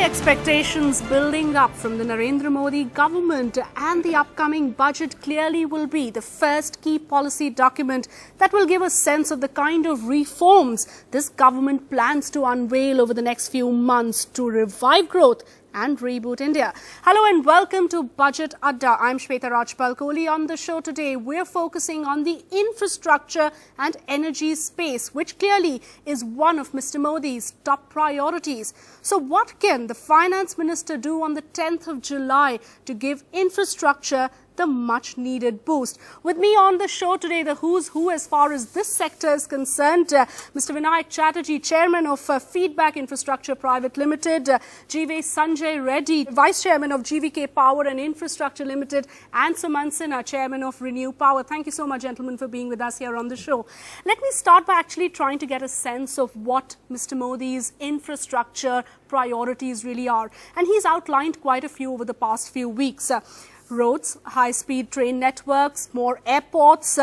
expectations building up from the Narendra Modi government, and the upcoming budget clearly will be the first key policy document that will give a sense of the kind of reforms this government plans to unveil over the next few months to revive growth and reboot India. Hello and welcome to Budget Adda. I'm Shweta Rajpal-Kohli. On the show today, we're focusing on the infrastructure and energy space, which clearly is one of Mr. Modi's top priorities. So what can the Finance Minister do on the 10th of July to give infrastructure the much needed boost? With me on the show today, the who's who as far as this sector is concerned, Mr. Vinayak Chatterjee, Chairman of Feedback Infrastructure Private Limited, GV Sanjay Reddy, Vice Chairman of GVK Power and Infrastructure Limited, and Sumant Sinha, Chairman of Renew Power. Thank you so much, gentlemen, for being with us here on the show. Let me start by actually trying to get a sense of what Mr. Modi's infrastructure priorities really are. And he's outlined quite a few over the past few weeks. Roads, high-speed train networks, more airports,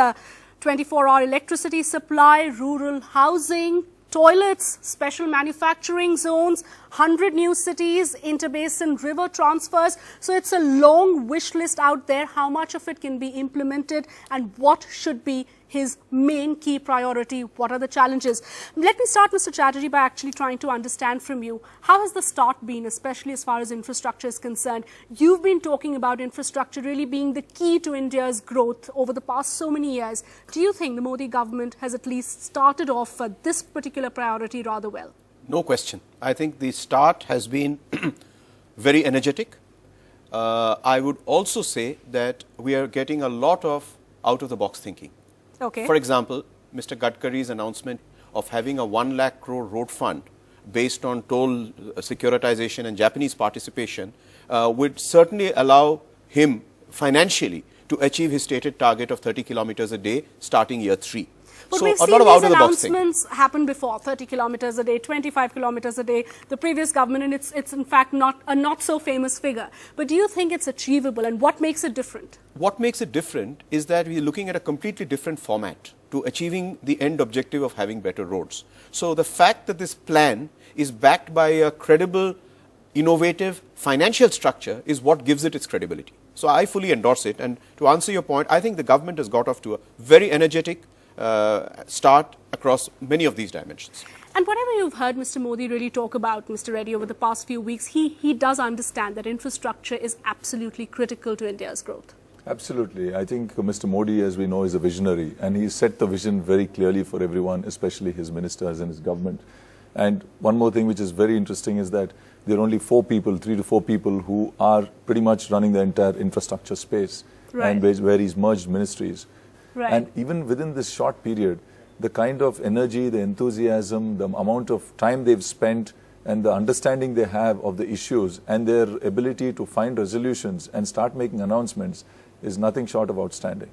24-hour electricity supply, rural housing, toilets, special manufacturing zones, 100 new cities, interbasin river transfers. So it's a long wish list out there. How much of it can be implemented and what should be his main key priority? What are the challenges? Let me start, Mr. Chatterjee, by actually trying to understand from you, how has the start been, especially as far as infrastructure is concerned? You've been talking about infrastructure really being the key to India's growth over the past so many years. Do you think the Modi government has at least started off this particular priority rather well? No question. I think the start has been very energetic. I would also say that we are getting a lot of out-of-the-box thinking. Okay. For example, Mr. Gadkari's announcement of having a 1 lakh crore road fund based on toll securitization and Japanese participation would certainly allow him financially to achieve his stated target of 30 kilometers a day starting year 3. But so we've a seen lot of these out-of-the-box announcements happen before, 30 kilometers a day, 25 kilometers a day, the previous government, and it's in fact not a not so famous figure. But do you think it's achievable, and what makes it different? What makes it different is that we are looking at a completely different format to achieving the end objective of having better roads. So the fact that this plan is backed by a credible, innovative financial structure is what gives it its credibility. So I fully endorse it. And to answer your point, I think the government has got off to a very energetic start across many of these dimensions. And whatever you've heard Mr. Modi really talk about, Mr. Reddy, over the past few weeks, he does understand that infrastructure is absolutely critical to India's growth. Absolutely. I think Mr. Modi, as we know, is a visionary, and he set the vision very clearly for everyone, especially his ministers and his government. And one more thing which is very interesting is that there are only 3 to 4 people who are pretty much running the entire infrastructure space, right, and where he's merged ministries. Right. And even within this short period, the kind of energy, the enthusiasm, the amount of time they've spent, and the understanding they have of the issues and their ability to find resolutions and start making announcements is nothing short of outstanding.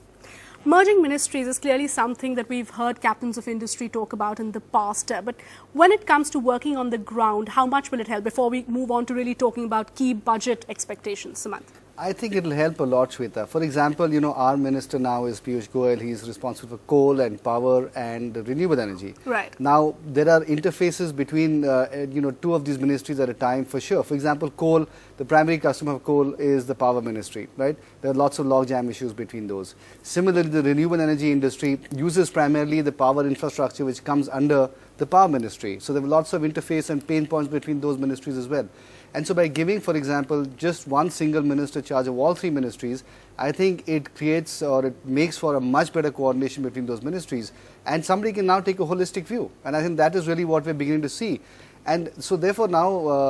Merging ministries is clearly something that we've heard captains of industry talk about in the past. But when it comes to working on the ground, how much will it help before we move on to really talking about key budget expectations? Sumant. I think it will help a lot, Shweta. For example, our minister now is Piyush Goyal. He's responsible for coal and power and renewable energy. Right. Now, there are interfaces between, 2 of these ministries at a time for sure. For example, coal, the primary customer of coal is the power ministry, right? There are lots of logjam issues between those. Similarly, the renewable energy industry uses primarily the power infrastructure which comes under the power ministry. So there are lots of interface and pain points between those ministries as well. And so by giving, for example, just one single minister charge of all 3 ministries, I think it creates or it makes for a much better coordination between those ministries. And somebody can now take a holistic view. And I think that is really what we're beginning to see. And so therefore now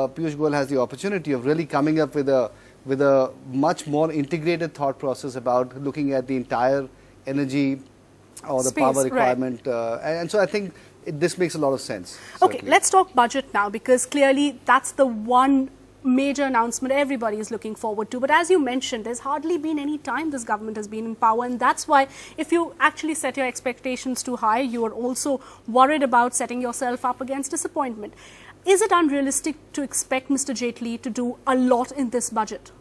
Piyush Goyal has the opportunity of really coming up with a much more integrated thought process about looking at the entire energy or the Space, power requirement. right. And so I think this makes a lot of sense. Okay, certainly. let's talk budget now, because clearly that's the one major announcement everybody is looking forward to. But as you mentioned, there's hardly been any time this government has been in power, and that's why if you actually set your expectations too high, you are also worried about setting yourself up against disappointment. Is it unrealistic to expect Mr. Jaitley to do a lot in this budget?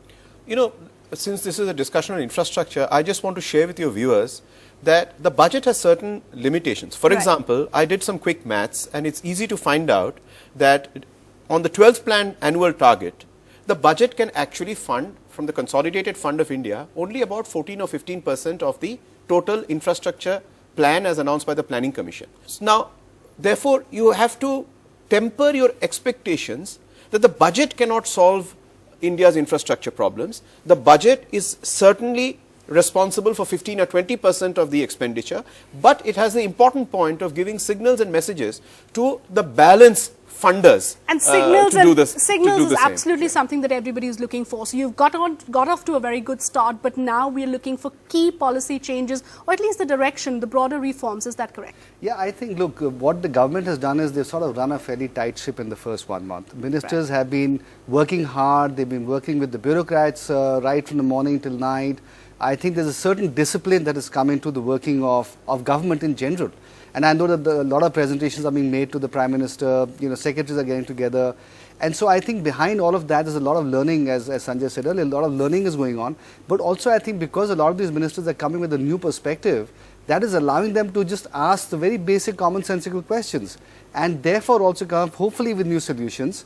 Since this is a discussion on infrastructure, I just want to share with your viewers that the budget has certain limitations. For example, I did some quick maths, and it's easy to find out that on the 12th plan annual target, the budget can actually fund from the Consolidated Fund of India only about 14 or 15% of the total infrastructure plan as announced by the Planning Commission. Now, therefore, you have to temper your expectations that the budget cannot solve India's infrastructure problems. The budget is certainly responsible for 15 or 20% of the expenditure, but it has the important point of giving signals and messages to the balance funders and signals signals is absolutely something that everybody is looking for. So you've got off to a very good start, but now we are looking for key policy changes, or at least the direction, the broader reforms. Is that correct? Yeah, I think, look, what the government has done is they've sort of run a fairly tight ship in the first 1 month. Ministers have been working hard. They've been working with the bureaucrats right from the morning till night. I think there's a certain discipline that has come into the working of government in general. And I know that a lot of presentations are being made to the Prime Minister, secretaries are getting together. And so I think behind all of that is a lot of learning, as Sanjay said earlier, a lot of learning is going on. But also I think because a lot of these ministers are coming with a new perspective, that is allowing them to just ask the very basic commonsensical questions. And therefore also come up hopefully with new solutions,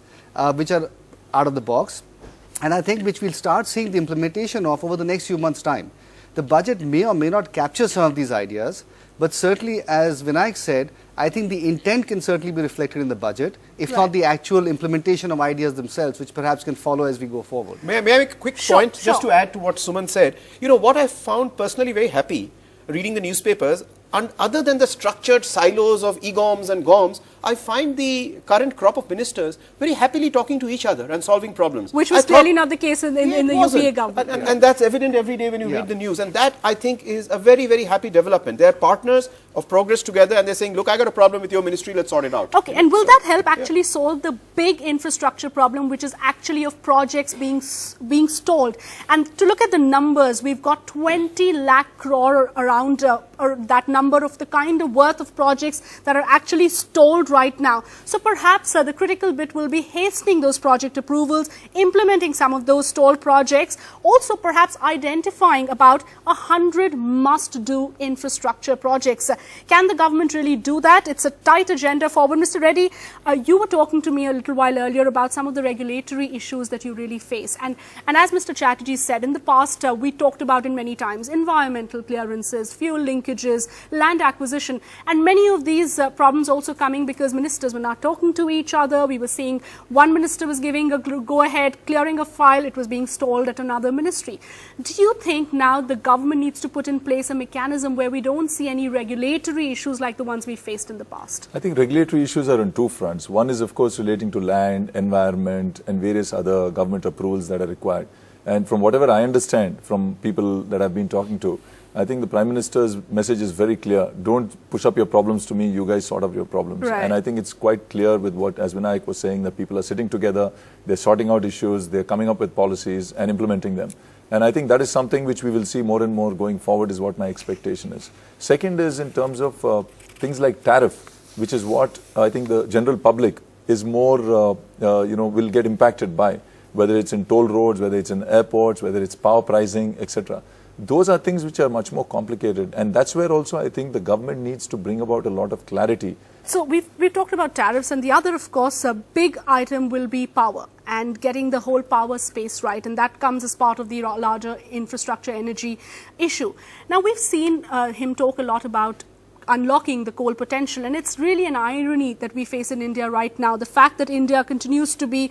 which are out of the box. And I think which we'll start seeing the implementation of over the next few months' time. The budget may or may not capture some of these ideas, but certainly, as Vinayak said, I think the intent can certainly be reflected in the budget, if not the actual implementation of ideas themselves, which perhaps can follow as we go forward. May I make a quick point just to add to what Suman said? What I found personally very happy reading the newspapers, and other than the structured silos of EGOMs and GOMs, I find the current crop of ministers very happily talking to each other and solving problems. Which was clearly not the case in the UPA government. And that's evident every day when you read the news. And that, I think, is a very, very happy development. They're partners of progress together, and they're saying, look, I got a problem with your ministry, let's sort it out. Okay, and will that help actually solve the big infrastructure problem, which is actually of projects being stalled? And to look at the numbers, we've got 20 lakh crore around or that number of the kind of worth of projects that are actually stalled right now. So perhaps the critical bit will be hastening those project approvals, implementing some of those stalled projects, also perhaps identifying about 100 must-do infrastructure projects. Can the government really do that? It's a tight agenda forward. Mr. Reddy, you were talking to me a little while earlier about some of the regulatory issues that you really face. And as Mr. Chatterjee said, in the past, we talked about it many times, environmental clearances, fuel linkages, land acquisition, and many of these problems also coming because ministers were not talking to each other. We were seeing one minister was giving a go-ahead, clearing a file, it was being stalled at another ministry. Do you think now the government needs to put in place a mechanism where we don't see any regulatory issues like the ones we faced in the past? I think regulatory issues are on two fronts. One is, of course, relating to land, environment, and various other government approvals that are required. And from whatever I understand from people that I've been talking to, I think the Prime Minister's message is very clear. Don't push up your problems to me, you guys sort out your problems. Right. And I think it's quite clear with what, as Vinayak was saying, that people are sitting together, they're sorting out issues, they're coming up with policies and implementing them. And I think that is something which we will see more and more going forward is what my expectation is. Second is in terms of things like tariff, which is what I think the general public is more, will get impacted by, whether it's in toll roads, whether it's in airports, whether it's power pricing, etc. Those are things which are much more complicated, and that's where also I think the government needs to bring about a lot of clarity. So we've talked about tariffs, and the other, of course, a big item will be power and getting the whole power space right, and that comes as part of the larger infrastructure energy issue. Now, we've seen him talk a lot about unlocking the coal potential, and it's really an irony that we face in India right now. The fact that India continues to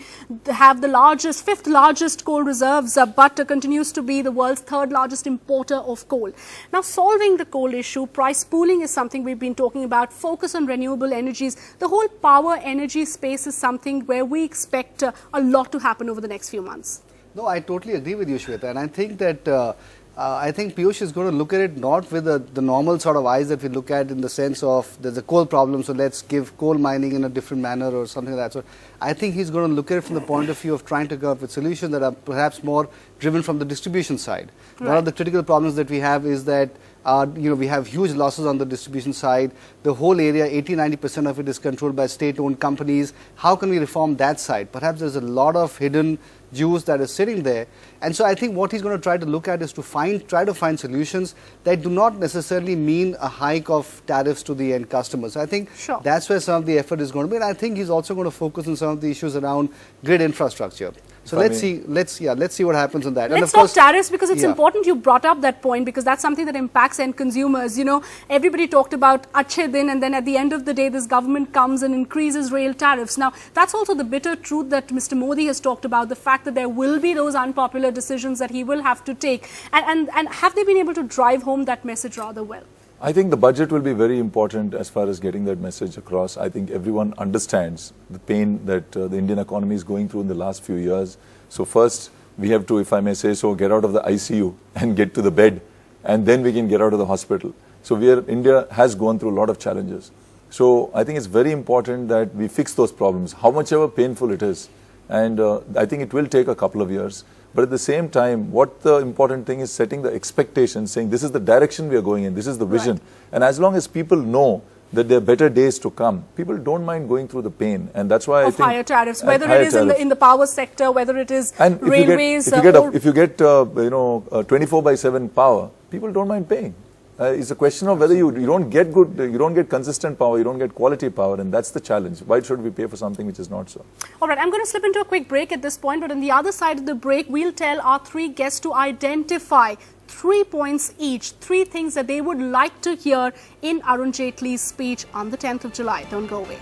have the fifth largest coal reserves, but continues to be the world's third largest importer of coal. Now, solving the coal issue, price pooling is something we've been talking about, focus on renewable energies. The whole power energy space is something where we expect a lot to happen over the next few months. No, I totally agree with you, Shweta, and I think that I think Piyush is going to look at it not with the normal sort of eyes that we look at in the sense of there's a coal problem, so let's give coal mining in a different manner or something like that. So I think he's going to look at it from the point of view of trying to come up with solutions that are perhaps more driven from the distribution side. Right. One of the critical problems that we have is that We have huge losses on the distribution side. The whole area, 80-90% of it is controlled by state-owned companies. How can we reform that side? Perhaps there's a lot of hidden juice that is sitting there. And so I think what he's going to try to look at is to try to find solutions that do not necessarily mean a hike of tariffs to the end customers. I think that's where some of the effort is going to be. And I think he's also going to focus on some of the issues around grid infrastructure. So let's see what happens on that. Let's talk tariffs, because it's important you brought up that point, because that's something that impacts end consumers. You know, everybody talked about Achhe Din, and then at the end of the day, this government comes and increases rail tariffs. Now, that's also the bitter truth that Mr. Modi has talked about, the fact that there will be those unpopular decisions that he will have to take. And have they been able to drive home that message rather well? I think the budget will be very important as far as getting that message across. I think everyone understands the pain that the Indian economy is going through in the last few years. So first, we have to, if I may say so, get out of the ICU and get to the bed, and then we can get out of the hospital. So India has gone through a lot of challenges. So I think it's very important that we fix those problems, how much ever painful it is. And I think it will take a couple of years. But at the same time, what the important thing is setting the expectations, saying this is the direction we are going in, this is the vision. Right. And as long as people know that there are better days to come, people don't mind going through the pain. And that's why I think higher tariffs, whether it is in the power sector, whether it is railways. If you get 24/7 power, people don't mind paying. It's a question of whether you don't get consistent power, you don't get quality power, and that's the challenge. Why should we pay for something which is not so? All right, I'm going to slip into a quick break at this point, but on the other side of the break, we'll tell our three guests to identify 3 points each, 3 things that they would like to hear in Arun Jaitley's speech on the 10th of July. Don't go away.